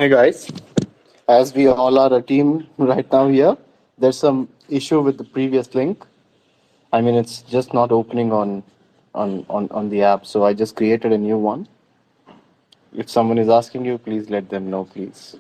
Hey guys, as we all are a team right now here, there's some issue with the previous link. I mean, it's just not opening on the app, so I just created a new one. If someone is asking you, please let them know, please.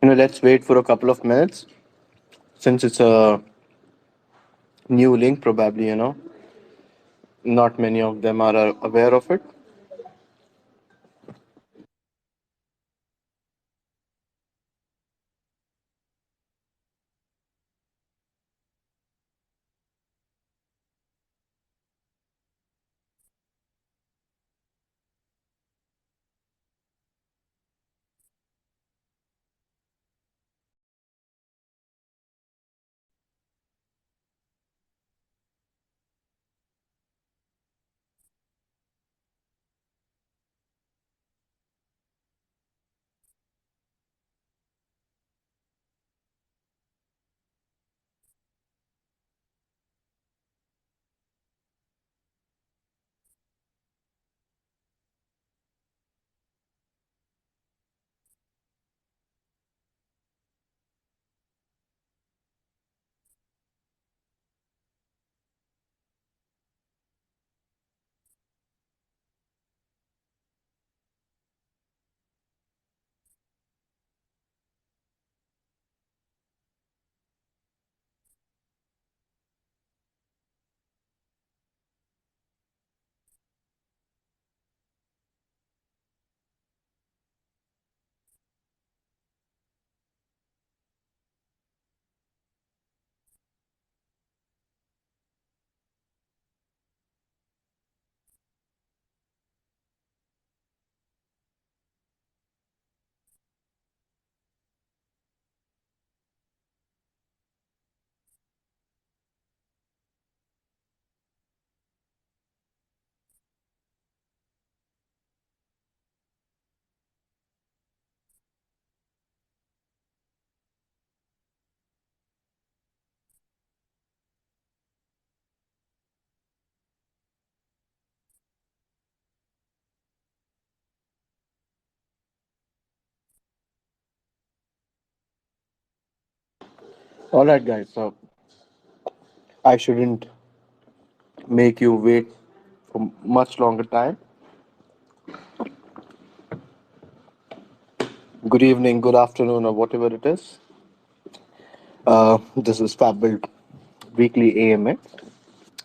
Let's wait for a couple of minutes since it's a new link. Probably, not many of them are aware of it. All right, guys. So I shouldn't make you wait for much longer time. Good evening, good afternoon, or whatever it is. This is Fabwelt Weekly AMA,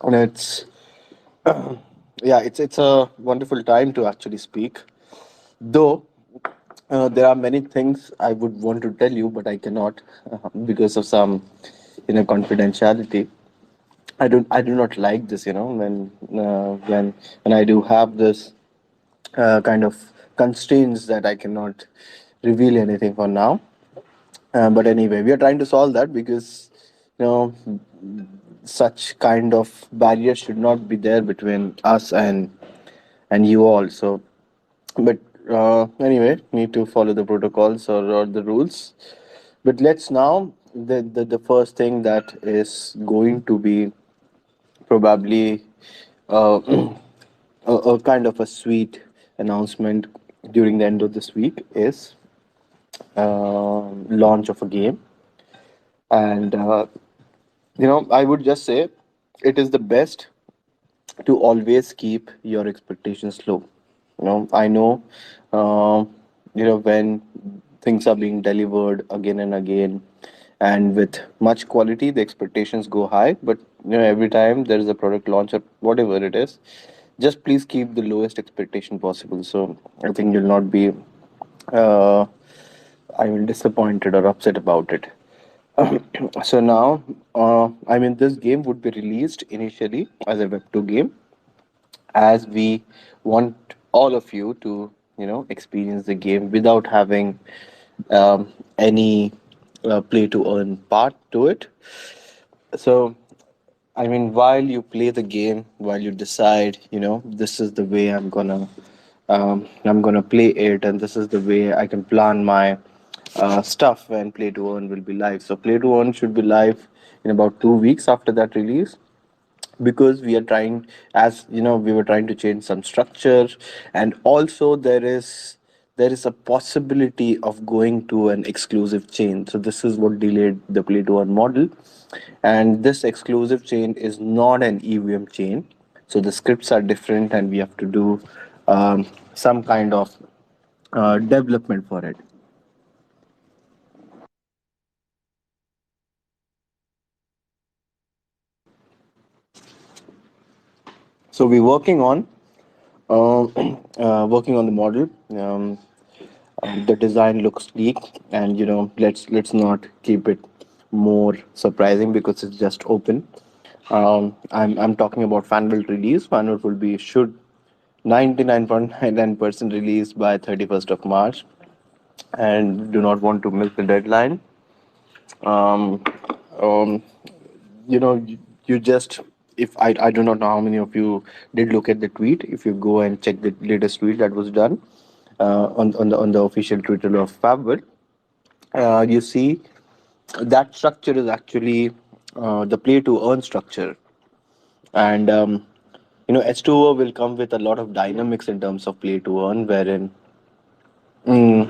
and it's a wonderful time to actually speak. Though there are many things I would want to tell you, but I cannot because of some confidentiality. I do not like this. When I do have this kind of constraints that I cannot reveal anything for now. But anyway, we are trying to solve that because you know such kind of barriers should not be there between us and you all. So, but anyway, need to follow the protocols or the rules. But let's now the first thing that is going to be probably uh, a kind of a sweet announcement during the end of this week is launch of a game. And I would just say it is the best to always keep your expectations low. I know, uh, when things are being delivered again and again, and with much quality, the expectations go high. But every time there is a product launch or whatever it is, just please keep the lowest expectation possible. So I think you'll not be, uh, I mean, disappointed or upset about it. So now, this game would be released initially as a Web 2 game, as we want all of you to, experience the game without having any play to earn part to it. So, while you play the game, while you decide, this is the way I'm gonna play it, and this is the way I can plan my stuff when Play to Earn will be live. So Play to Earn should be live in about 2 weeks after that release, because we are trying, as we were trying to change some structure, and also there is a possibility of going to an exclusive chain. So this is what delayed the Play to Earn model, and this exclusive chain is not an EVM chain. So the scripts are different, and we have to do some kind of development for it. So we're working on uh, working on the model. The design looks sleek, and let's not keep it more surprising because it's just open. I'm talking about Fanbuild release. Fanbuild will be should 99.99% released by 31st of March, and do not want to miss the deadline. Um, um, you just, if I do not know how many of you did look at the tweet. If you go and check the latest tweet that was done on the official Twitter of Fabwelt, you see that structure is actually the play to earn structure. And H2O will come with a lot of dynamics in terms of play to earn, wherein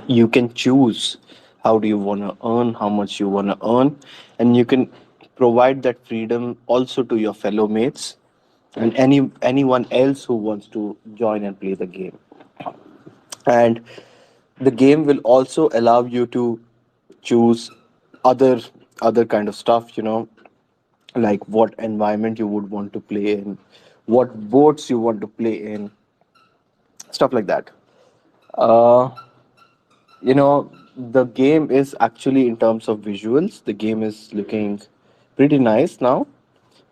you can choose how do you want to earn, how much you want to earn, and you can provide that freedom also to your fellow mates and anyone else who wants to join and play the game. And the game will also allow you to choose other other kind of stuff, like what environment you would want to play in, what boats you want to play in, stuff like that. uh the game is actually, in terms of visuals, the game is looking pretty nice now.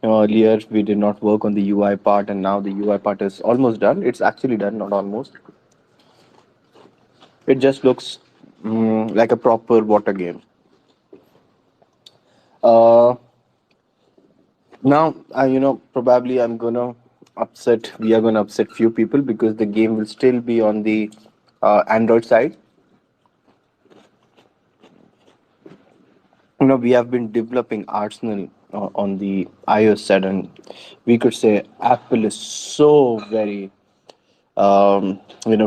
Earlier we did not work on the UI part, and now the UI part is almost done. It's actually done, not almost. It just looks like a proper water game. uh Now, probably we are gonna upset few people, because the game will still be on the Android side. We have been developing Arsenal on the iOS side, and we could say Apple is so very,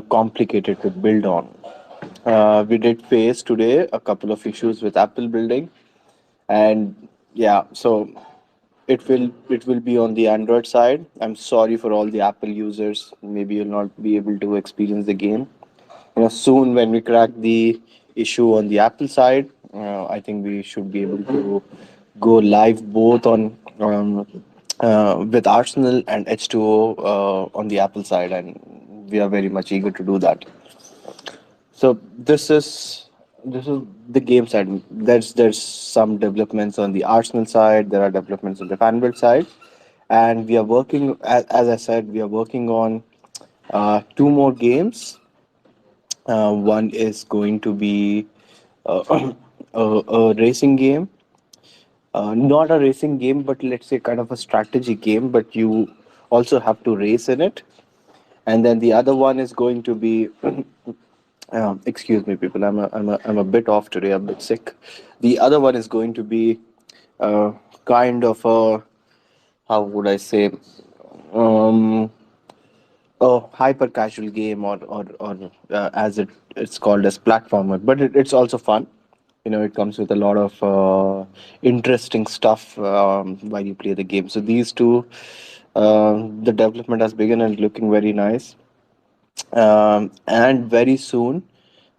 complicated to build on. We did face today a couple of issues with Apple building, and yeah, so it will be on the Android side. I'm sorry for all the Apple users. Maybe you'll not be able to experience the game. Soon when we crack the issue on the Apple side, I think we should be able to go live both on with Arsenal and H2O on the Apple side, and we are very much eager to do that. So this is the game side. There's some developments on the Arsenal side. There are developments on the Fanbuild side, and we are working. As I said, we are working on two more games. One is going to be a racing game, not a racing game, but let's say kind of a strategy game. But you also have to race in it. And then the other one is going to be excuse me, people. I'm a bit off today. I'm a bit sick. The other one is going to be kind of a, how would I say, um, a hyper casual game, or as it's called as platformer. But it's also fun. It comes with a lot of interesting stuff while you play the game. So these two, the development has begun and looking very nice. And very soon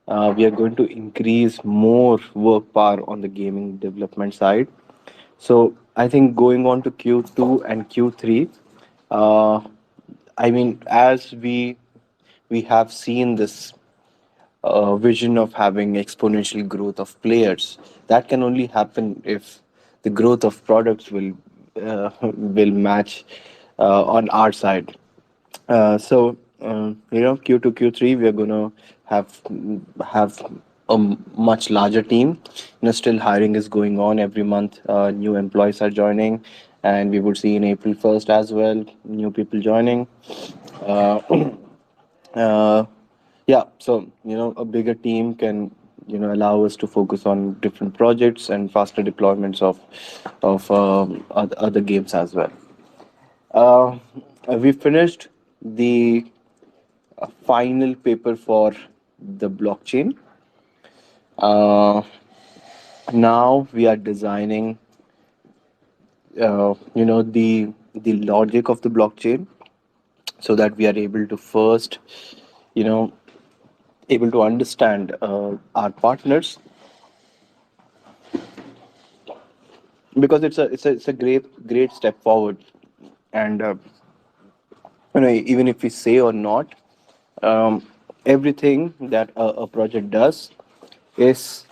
we are going to increase more work power on the gaming development side. So I think going on to Q2 and Q3, uh, I mean, as we have seen this vision of having exponential growth of players, that can only happen if the growth of products will match on our side. Q2, Q3, we are gonna have have a much larger team. Still hiring is going on every month. New employees are joining, and we would see in April 1st as well new people joining. Uh, uh, yeah, so a bigger team can allow us to focus on different projects and faster deployments of other games as well. Uh, we finished the final paper for the blockchain. Uh, Now we are designing, the logic of the blockchain, so that we are able to first, you know, able to understand our partners, because it's a great step forward. And even if we say or not, um, everything that a project is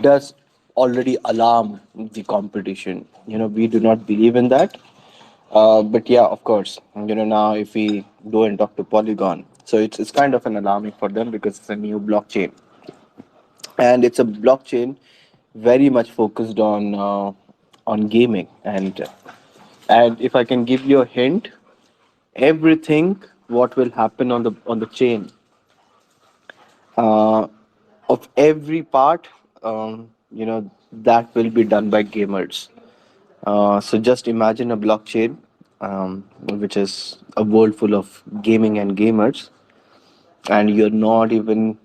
does already alarm the competition. We do not believe in that. But yeah, of course, now if we go and talk to Polygon, so it's kind of an alarming for them because it's a new blockchain, and it's a blockchain very much focused on gaming. And if I can give you a hint, everything what will happen on the chain, uh, of every part, that will be done by gamers. So just imagine a blockchain, which is a world full of gaming and gamers, and you're not even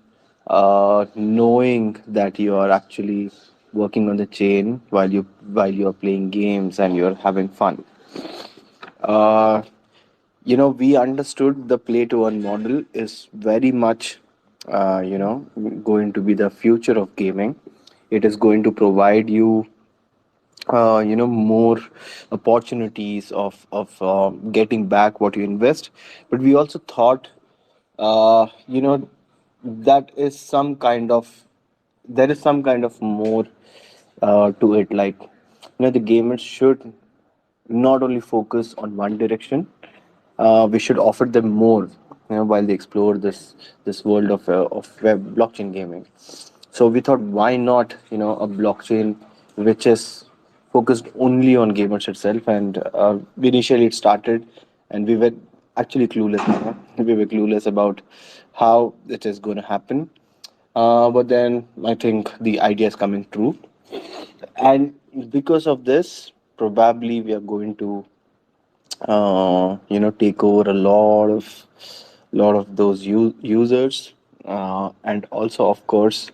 knowing that you are actually working on the chain while you are playing games and you're having fun. Uh, we understood the play to earn model is very much, going to be the future of gaming. It is going to provide you, more opportunities of getting back what you invest. But we also thought, that is some kind of there is some kind of more to it. Like, the gamers should not only focus on one direction. We should offer them more, while they explore this world of web blockchain gaming. So we thought, why not, a blockchain which is focused only on gamers itself. And initially it started, and we were actually clueless. We were clueless about how it is going to happen. But then I think the idea is coming true, and because of this, probably we are going to, take over a lot of those users. And also, of course,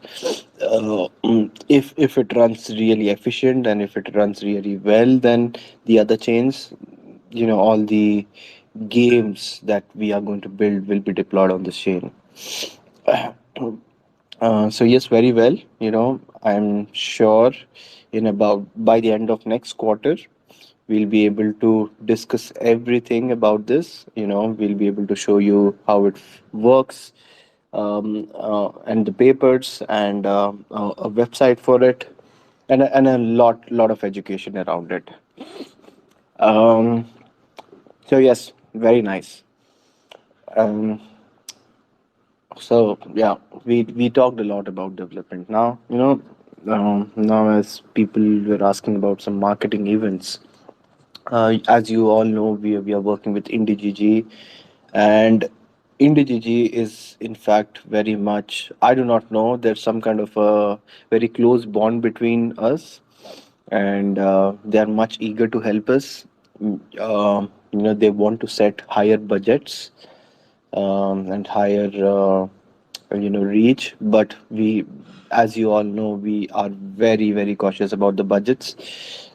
if it runs really efficient and if it runs really well, then the other chains, all the games that we are going to build will be deployed on this chain. So yes, very well. I'm sure in about by the end of next quarter, we'll be able to discuss everything about this. We'll be able to show you how it works, and the papers, and a website for it, and a lot of education around it. Um, so yes, very nice. Um, So yeah, we talked a lot about development. Now, now as people were asking about some marketing events, as you all know, we are working with IndieGG, and IndieGG is in fact very much. I do not know. There's some kind of a very close bond between us, and they are much eager to help us. They want to set higher budgets, and higher, reach. But we, as you all know, we are very cautious about the budgets,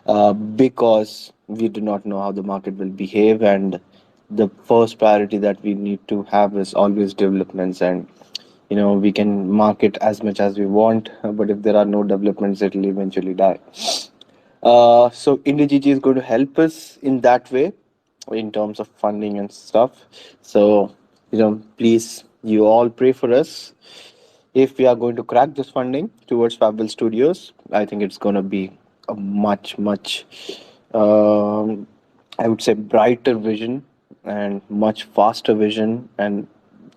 because we do not know how the market will behave. And the first priority that we need to have is always developments. And we can market as much as we want, but if there are no developments, it will eventually die. So IndiGG is going to help us in that way, in terms of funding and stuff. So please, you all pray for us. If we are going to crack this funding towards Fabwell Studios, I think it's going to be a much, um, I would say, brighter vision and much faster vision, and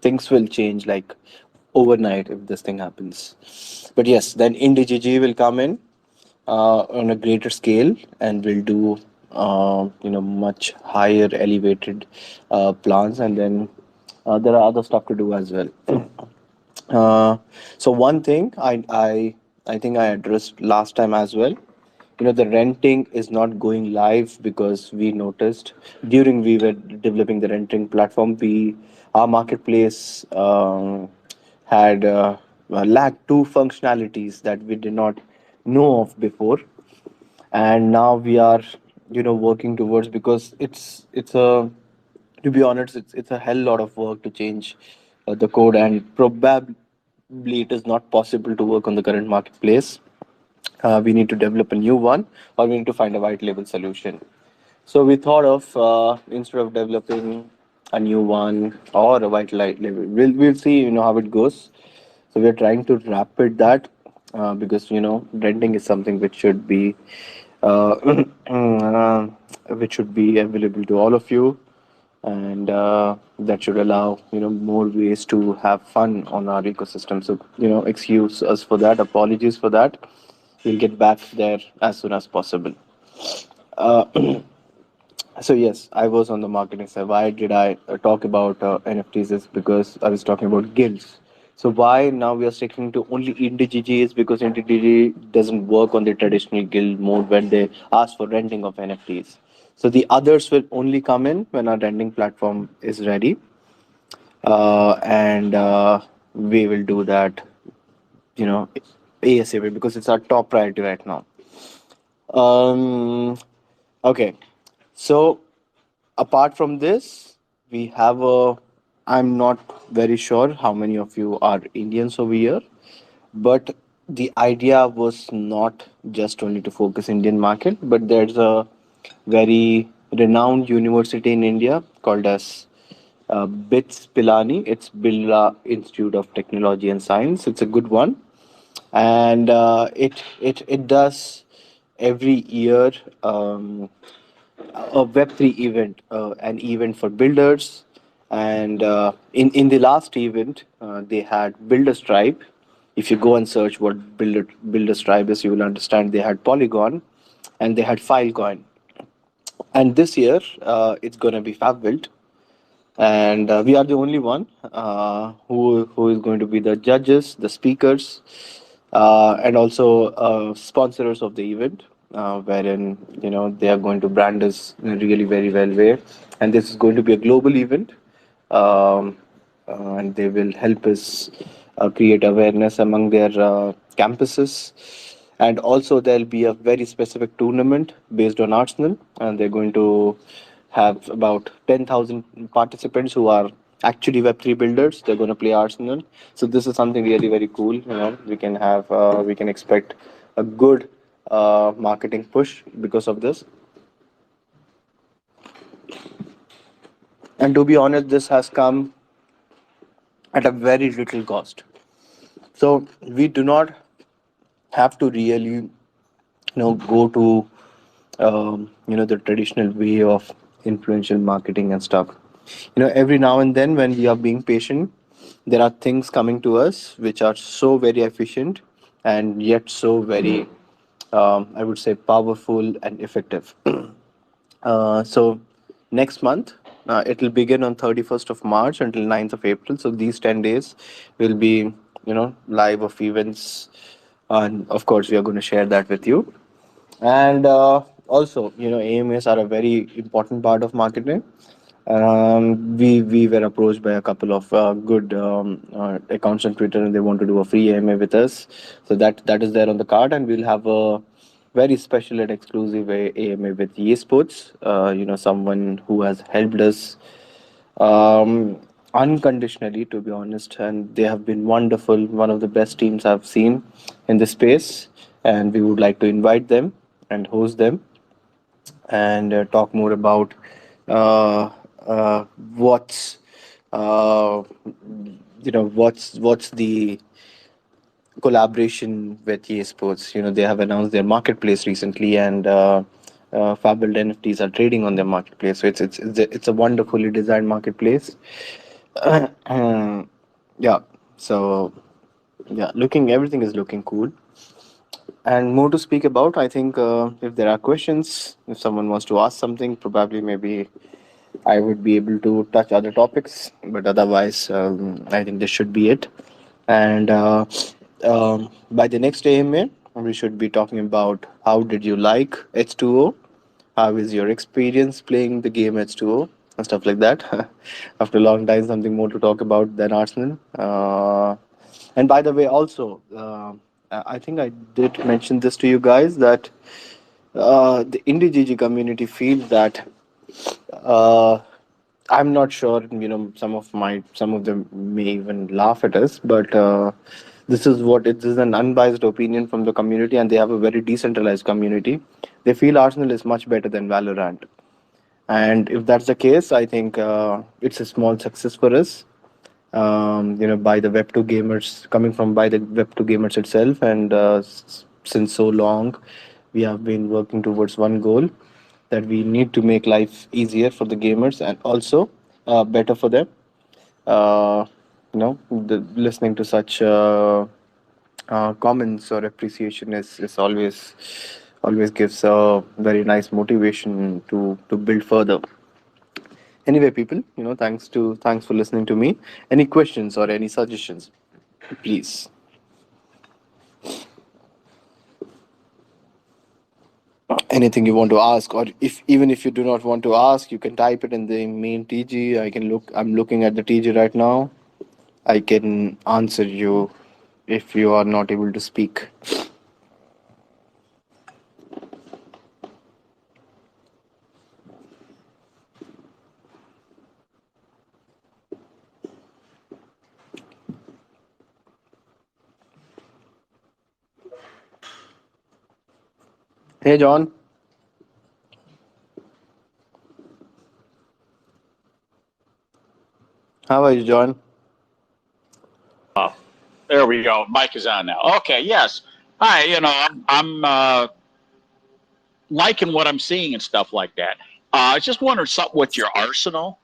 things will change like overnight if this thing happens. But yes, then IndiGG will come in on a greater scale, and will do much higher elevated plans, and then there are other stuff to do as well. uh, so one thing I think I addressed last time as well. The renting is not going live because we noticed during we were developing the renting platform, we our marketplace had lacked two functionalities that we did not know of before, and now we are working towards, because it's a to be honest, it's a hell lot of work to change the code, and probably it is not possible to work on the current marketplace. We need to develop a new one, or we need to find a white label solution. So we thought of, instead of developing a new one or a white light label, we'll see how it goes. So we're trying to rapid that, because renting is something which should be uh, which should be available to all of you, and that should allow more ways to have fun on our ecosystem. So excuse us for that, apologies for that. We'll get back there as soon as possible. uh, so yes, I was on the marketing side. Why did I talk about NFTs? Is because I was talking about guilds. So why now we are sticking to only IndiGG is because IndiGG doesn't work on the traditional guild mode when they ask for renting of NFTs. So the others will only come in when our renting platform is ready, and we will do that, you know, ASAP, because it's our top priority right now. Um, okay, so apart from this, we have a. I'm not very sure how many of you are Indians over here, but the idea was not just only to focus Indian market, but there's a very renowned university in India called as BITS Pilani. It's Birla Institute of Technology and Science. It's a good one, and it does every year. A Web3 event, an event for builders. And in the last event, they had Builders Tribe. If you go and search what Builders Tribe is, you will understand they had Polygon and they had Filecoin. And this year, it's going to be Fabwelt, and we are the only one who is going to be the judges, the speakers, and also sponsors of the event, wherein they are going to brand us in a really very well way, and this is going to be a global event, um, and they will help us create awareness among their campuses. And also, there'll be a very specific tournament based on Arsenal, and they're going to have about 10,000 participants who are actually Web3 builders. They're going to play Arsenal. So this is something really very cool. We can expect a good marketing push because of this. And to be honest, this has come at a very little cost. So we do not have to really go to the traditional way of influential marketing and stuff. Every now and then when we are being patient, there are things coming to us which are so very efficient and yet so very, I would say, powerful and effective. So next month, it will begin on 31st of March until 9th of April. So these 10 days will be, live of events. And of course, we are going to share that with you. And also, AMAs are a very important part of marketing. We were approached by a couple of good accounts on Twitter, and they want to do a free AMA with us. So that is there on the card, and we'll have a very special and exclusive AMA with eSports. Someone who has helped us Unconditionally, to be honest, and they have been wonderful. One of the best teams I've seen in this space, and we would like to invite them and host them and talk more about uh, what's uh, what's the collaboration with EA Sports. They have announced their marketplace recently, and Fabwelt NFTs are trading on their marketplace. So it's a wonderfully designed marketplace. Yeah. So yeah, looking everything is looking cool, and more to speak about. I think if there are questions, if someone wants to ask something, probably maybe I would be able to touch other topics, but otherwise, I think this should be it. And by the next AMA, we should be talking about how did you like H2O? How is your experience playing the game H2O and stuff like that? After a long time, something more to talk about than Arsenal. And by the way, also, I think I did mention this to you guys that the indie GG community feels that uh, I'm not sure. Some of them may even laugh at us, but this is what it is an unbiased opinion from the community, and they have a very decentralized community. They feel Arsenal is much better than Valorant, and if that's the case, I think it's a small success for us. By the Web2 gamers coming from by the Web2 gamers itself, and since so long, we have been working towards one goal that we need to make life easier for the gamers and also better for them. Listening to such comments or appreciation is always gives a very nice motivation to build further. Anyway, people, thanks for listening to me. Any questions or any suggestions, please? Anything you want to ask, or if even if you do not want to ask, you can type it in the main TG. I'm looking at the TG right now. I can answer you if you are not able to speak. Hey, John. How are you, John? There we go. Mic is on now. Okay, yes. Hi, I'm liking what I'm seeing and stuff like that. I just wondered something with your arsenal.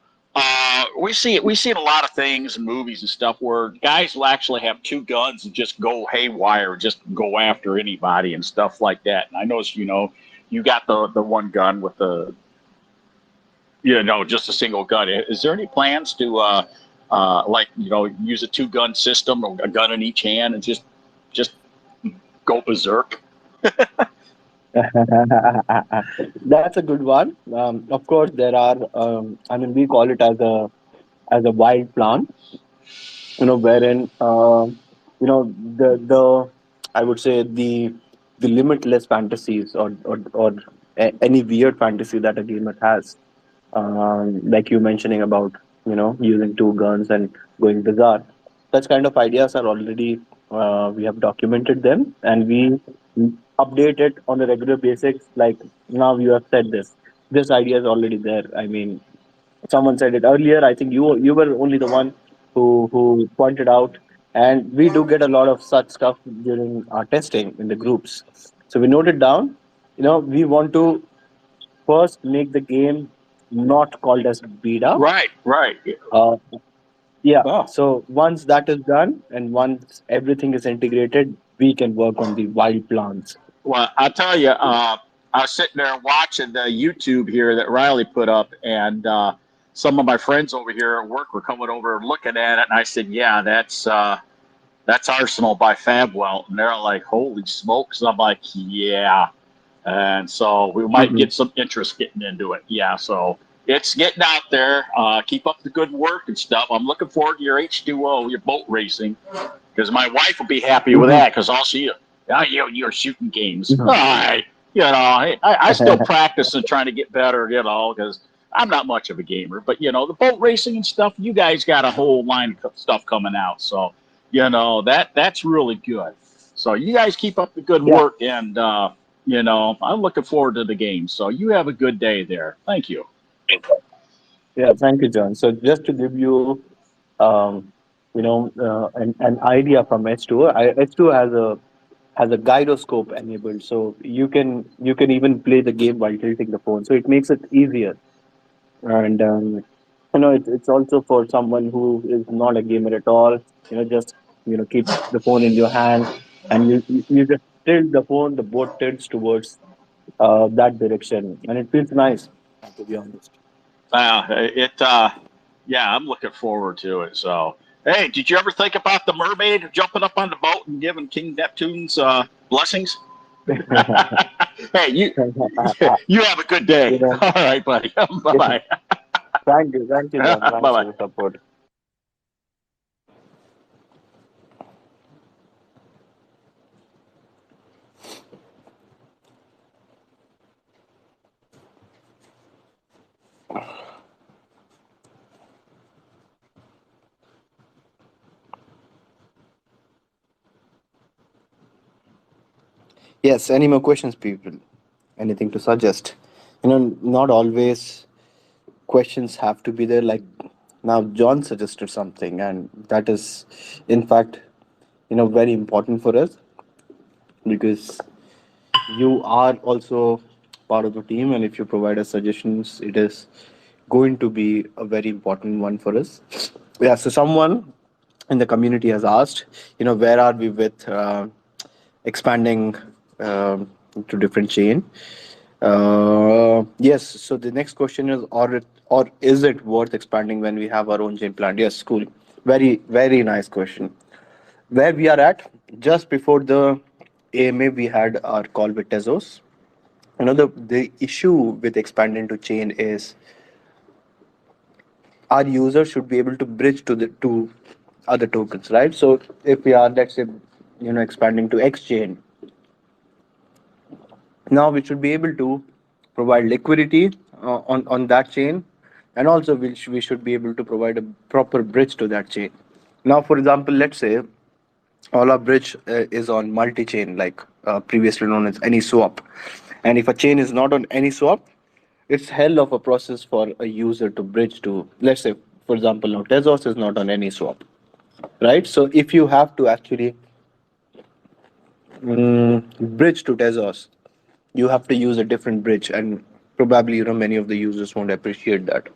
We see a lot of things in movies and stuff where guys will actually have two guns and just go haywire, just go after anybody and stuff like that. And I noticed, you got the one gun with the just a single gun. Is there any plans to use a two gun system, or a gun in each hand, and just go berserk? That's a good one. Of course, there are. I mean, we call it as a wild plan. Wherein the I would say the limitless fantasies or any weird fantasy that a gamer has, like you mentioning about using two guns and going bizarre. Such kind of ideas are already we have documented them and we update it on a regular basis. Like now you have said this idea is already there. I mean, someone said it earlier. I think you were only the one who pointed out, and we do get a lot of such stuff during our testing in the groups. So we noted down. We want to first make the game not called as beta. Right, right. Uh, yeah. Oh, So once that is done and once everything is integrated, we can work on the wild plans. well, I'll tell you, I was sitting there watching the YouTube here that Riley put up, and some of my friends over here at work were coming over looking at it, and I said, "Yeah, that's Arsenal by Fabwelt," and they're like, "Holy smokes!" And I'm like, "Yeah." And so we might Mhm. get some interest getting into it. Yeah, so it's getting out there. Keep up the good work and stuff. I'm looking forward to your H2O, your boat racing, because my wife will be happy with Mhm. that. Because I'll see you. You're shooting games. All Mhm. right. I still practice and trying to get better. Because I'm not much of a gamer, but the boat racing and stuff, you guys got a whole line of stuff coming out. So, that's really good. So you guys keep up the good Yeah, work, and I'm looking forward to the game. So you have a good day there. Thank you. yeah. Thank you, John. So just to give you, um, an idea from H2O, H2O has a gyroscope enabled, so you can even play the game while tilting the phone. So it makes it easier, and it's also for someone who is not a gamer at all. Just keep the phone in your hand, and you just tilt the phone. The boat tilts towards that direction, and it feels nice, to be honest. Yeah, I'm looking forward to it. So, hey, did you ever think about the mermaid jumping up on the boat and giving King Neptune's blessings? Hey, you you have a good you day. know, All right, buddy. Bye bye. thank you, John. Bye Thanks for bye. the support. Yes. Any more questions, people? Anything to suggest? Not always questions have to be there. Like now, John suggested something, and that is, in fact, very important for us because you are also part of the team, and if you provide us suggestions, it is going to be a very important one for us. Yeah. So someone in the community has asked, where are we with expanding to different chain? Yes. So the next question is, or is it worth expanding when we have our own chain planned? Yes, cool. Very, very nice question. Where we are at, just before the AMA, we had our call with Tezos. The issue with expanding to chain is our user should be able to bridge to other tokens, right? So if we are, let's say, expanding to X chain, now we should be able to provide liquidity on that chain, and also we should be able to provide a proper bridge to that chain. Now, for example, let's say all our bridge is on multi-chain, like previously known as any swap, and if a chain is not on any swap, it's hell of a process for a user to bridge to, let's say, for example, now Tezos is not on any swap, right? So if you have to actually bridge to Tezos, you have to use a different bridge, and probably many of the users won't appreciate that.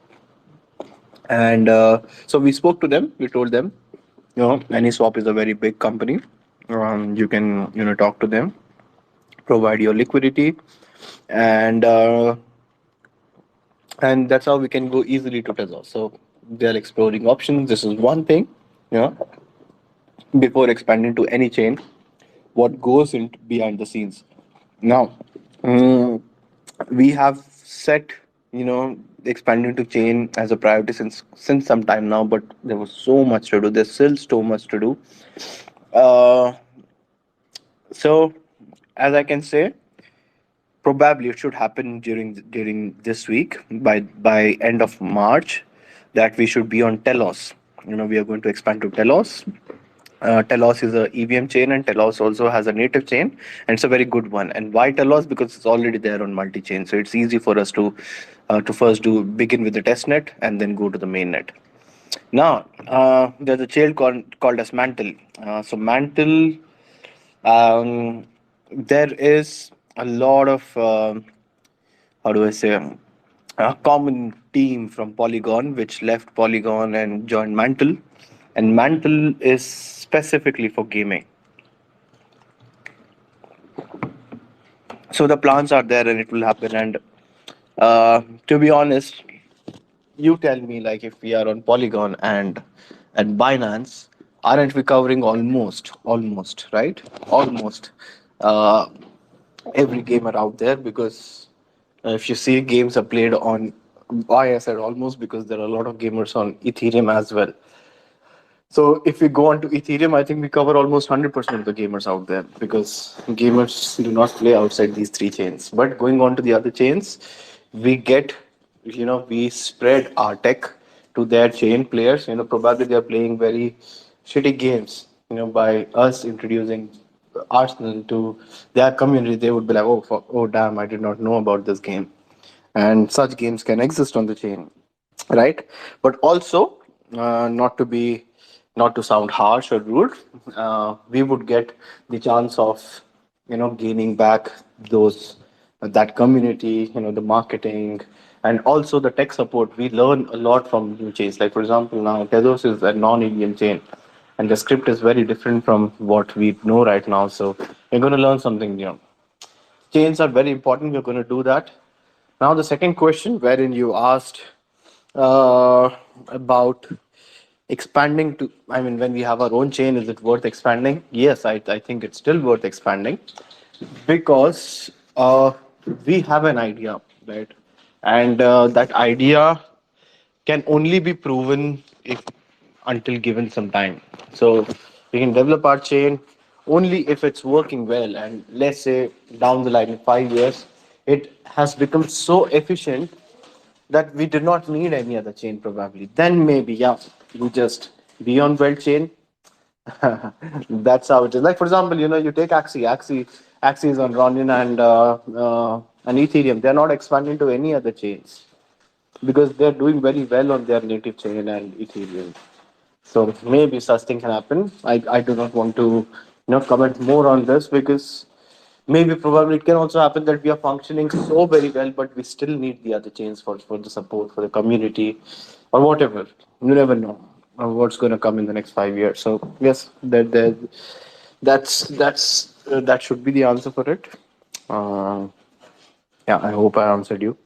And so we spoke to them. We told them, AnySwap is a very big company. You can talk to them, provide your liquidity, and that's how we can go easily to Tezos. So they're exploring options. This is one thing, you know, before expanding to any chain. What goes in behind the scenes? Now, mm, we have set expanding to chain as a priority since some time now, but there was so much to do. There's still so much to do. Uh, so, as I can say, probably it should happen during this week by end of March, that we should be on Telos. We are going to expand to Telos. Telos is a EVM chain, and Telos also has a native chain, and it's a very good one. And why Telos? Because it's already there on multi-chain, so it's easy for us to first do begin with the test net and then go to the main net. Now, there's a chain called as Mantle. So Mantle, there is a lot of how do I say, a common team from Polygon which left Polygon and joined Mantle, and Mantle is specifically for gaming. So the plans are there, and it will happen. And to be honest, you tell me, like, if we are on Polygon and Binance, aren't we covering almost, right? Almost uh, every gamer out there? Because if you see, games are played on, why I said almost, because there are a lot of gamers on Ethereum as well. So if we go on to Ethereum, I think we cover almost 100% of the gamers out there, because gamers do not play outside these three chains. But going on to the other chains, we get we spread our tech to their chain players. Probably they're playing very shitty games. By us introducing Arsenal to their community, they would be like, oh, oh, damn, I did not know about this game. And such games can exist on the chain, right? But also, not to be, not to sound harsh or rude, we would get the chance of gaining back those that community, the marketing, and also the tech support. We learn a lot from new chains. Like for example, now Tezos is a non-Indian chain, and the script is very different from what we know right now. So we're going to learn something new. Chains are very important. We're going to do that. Now, the second question, wherein you asked about expanding to, I mean, when we have our own chain, is it worth expanding? Yes, I think it's still worth expanding because we have an idea, right? And that idea can only be proven if until given some time. So we can develop our chain only if it's working well. And let's say down the line in 5 years, it has become so efficient that we do not need any other chain probably. Then maybe, yeah, we just be on Weld chain. That's how it is. Like for example, you take Axie is on Ronin and Ethereum. They're not expanding to any other chains because they're doing very well on their native chain and Ethereum. So maybe such thing can happen. I do not want to comment more on this because maybe probably it can also happen that we are functioning so very well, but we still need the other chains for the support for the community or whatever. You never know what's going to come in the next 5 years. So yes, that should be the answer for it. Uh, yeah, I hope I answered you.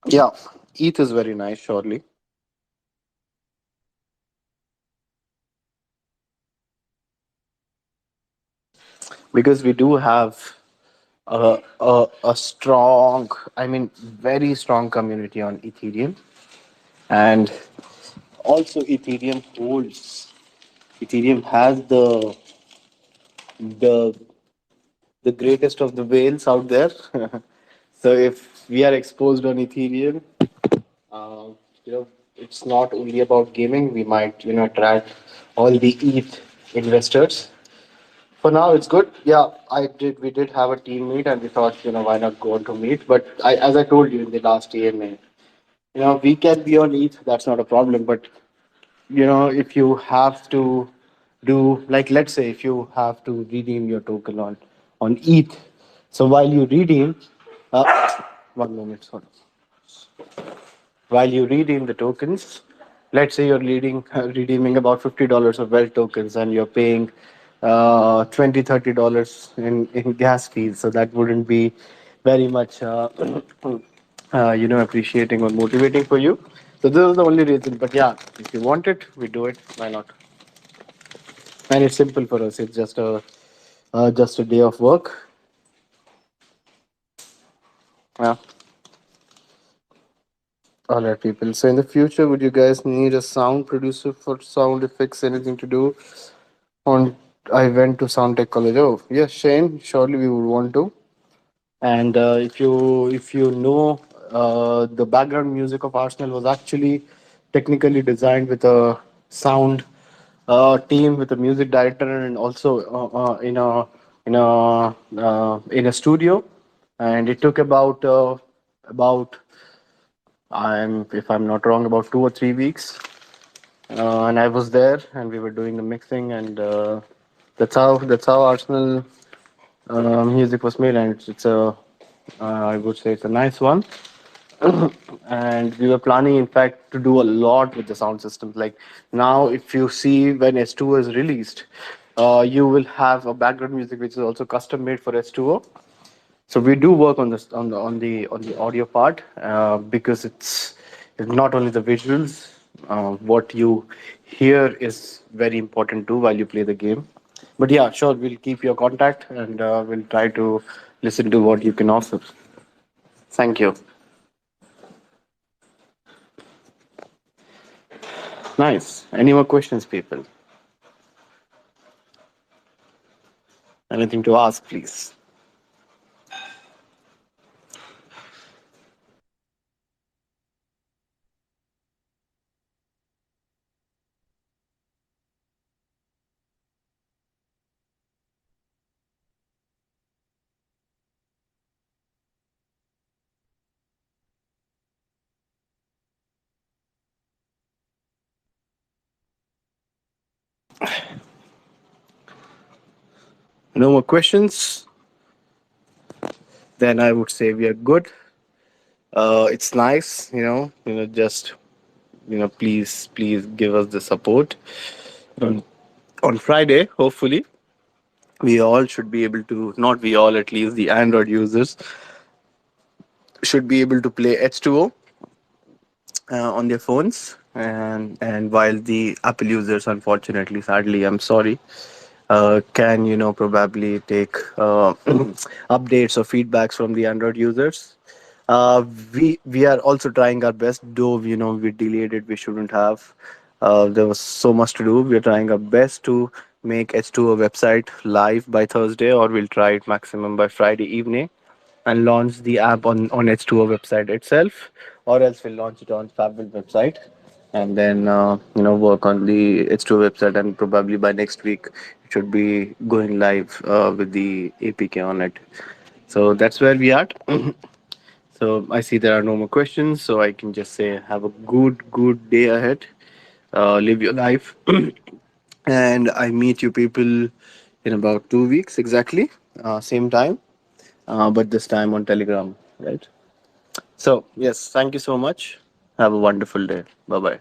Yeah, ETH is very nice, surely, because we do have a strong, I mean, very strong community on Ethereum, and also Ethereum has the the greatest of the whales out there. So if we are exposed on Ethereum, uh, it's not only about gaming. We might attract all the ETH investors. For now, it's good. Yeah, I did. We did have a team meet, and we thought, why not go on to meet? But as I told you in the last AMA, we can be on ETH. That's not a problem. But if you have to do, like, let's say if you have to redeem your token on ETH, so while you redeem, uh, one moment, sorry. While you redeem the tokens, let's say you're redeeming about $50 of Wealth tokens, and you're paying 20 $30 in gas fees. So that wouldn't be very much appreciating or motivating for you. So this is the only reason. But yeah, if you want it, we do it. Why not? And it's simple for us. It's just a day of work. Yeah. All right, people. So in the future, would you guys need a sound producer for sound effects? Anything to do on? I went to sound tech college. Oh, yes, Shane. Surely we would want to. And if you know, the background music of Arsenal was actually technically designed with a sound team, with a music director, and also in a studio. And it took about if I'm not wrong, about 2 or 3 weeks. And I was there, and we were doing the mixing, and that's how Arsenal music was made, and it's a I would say it's a nice one. And we were planning, in fact, to do a lot with the sound systems. Like now, if you see when S2O is released, you will have a background music which is also custom made for S2O. So we do work on this on the audio part, because it's not only the visuals. What you hear is very important too while you play the game. But yeah, sure, we'll keep your contact, and we'll try to listen to what you can offer. Thank you. Nice. Any more questions, people? Anything to ask, please? No more questions? Then I would say we are good. It's nice, just please give us the support. Um, on Friday, hopefully, we all should be able to, not we all, at least the Android users should be able to play H2O on their phones, and while the Apple users, unfortunately, sadly, I'm sorry, can probably take updates or feedbacks from the Android users. We are also trying our best, though we delayed it. We shouldn't have. There was so much to do. We are trying our best to make H2O website live by Thursday, or we'll try it maximum by Friday evening, and launch the app on H2O website itself, or else we'll launch it on Fabwelt website, and then work on the H2O website, and probably by next week it should be going live with the APK on it. So that's where we are. So I see there are no more questions, so I can just say have a good day ahead. Live your life, and I meet you people in about 2 weeks exactly, same time, but this time on Telegram, right? So, yes, thank you so much. Have a wonderful day. Bye bye.